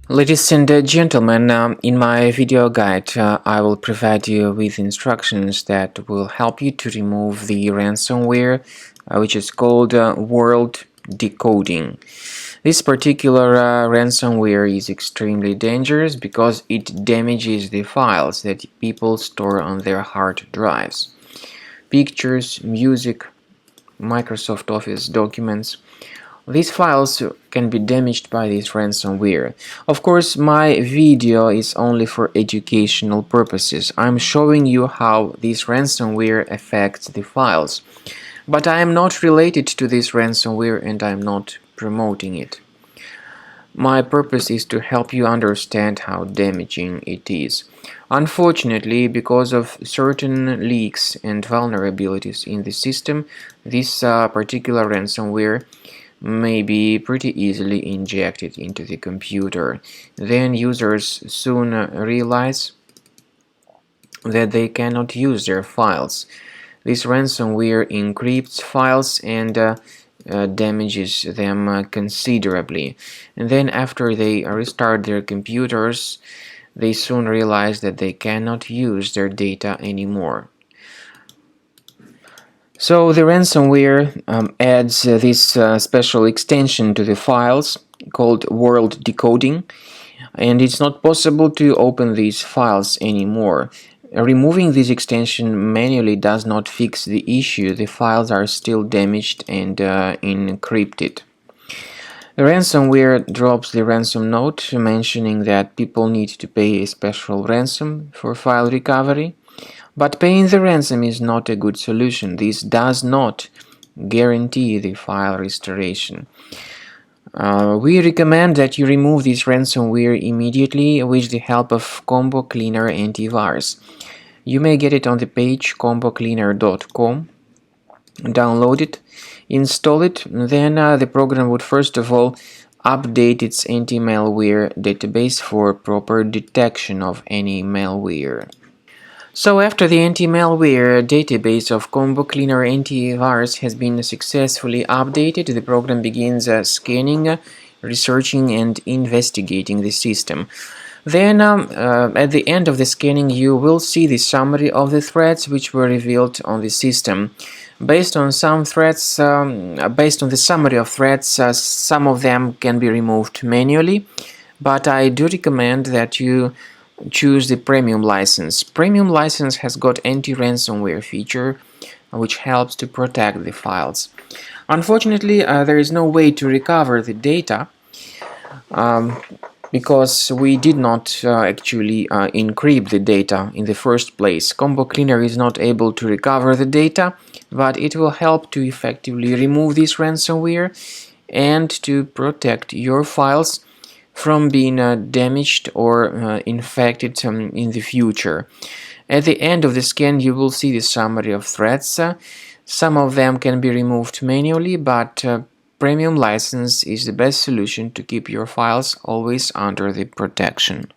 Ladies and gentlemen, in my video guide, I will provide you with instructions that will help you to remove the ransomware, which is called Worlddecoding. This particular ransomware is extremely dangerous because it damages the files that people store on their hard drives. Pictures, music, Microsoft Office documents. These files can be damaged by this ransomware. Of course, my video is only for educational purposes. I'm showing you how this ransomware affects the files. But I am not related to this ransomware and I'm not promoting it. My purpose is to help you understand how damaging it is. Unfortunately, because of certain leaks and vulnerabilities in the system, this particular ransomware may be pretty easily injected into the computer. Then users soon realize that they cannot use their files. This ransomware encrypts files and damages them considerably. And then after they restart their computers, they soon realize that they cannot use their data anymore. So the ransomware adds this special extension to the files called Worlddecoding, and it's not possible to open these files anymore. Removing this extension manually does not fix the issue. The files are still damaged and encrypted. The ransomware drops the ransom note mentioning that people need to pay a special ransom for file recovery. But paying the ransom is not a good solution. This does not guarantee the file restoration. We recommend that you remove this ransomware immediately with the help of Combo Cleaner Antivirus. You may get it on the page combocleaner.com. Download it, install it, then the program would first of all update its anti-malware database for proper detection of any malware. So after the anti-malware database of Combo Cleaner Antivirus has been successfully updated, the program begins scanning, researching and investigating the system. Then at the end of the scanning you will see the summary of the threats which were revealed on the system. Based on some threats, based on the summary of threats, some of them can be removed manually, but I do recommend that you choose the premium license. Premium license has got anti-ransomware feature which helps to protect the files. Unfortunately, there is no way to recover the data because we did not actually encrypt the data in the first place. Combo Cleaner is not able to recover the data, but it will help to effectively remove this ransomware and to protect your files from being damaged or infected in the future. At the end of the scan you will see the summary of threats. Some of them can be removed manually, but premium license is the best solution to keep your files always under the protection.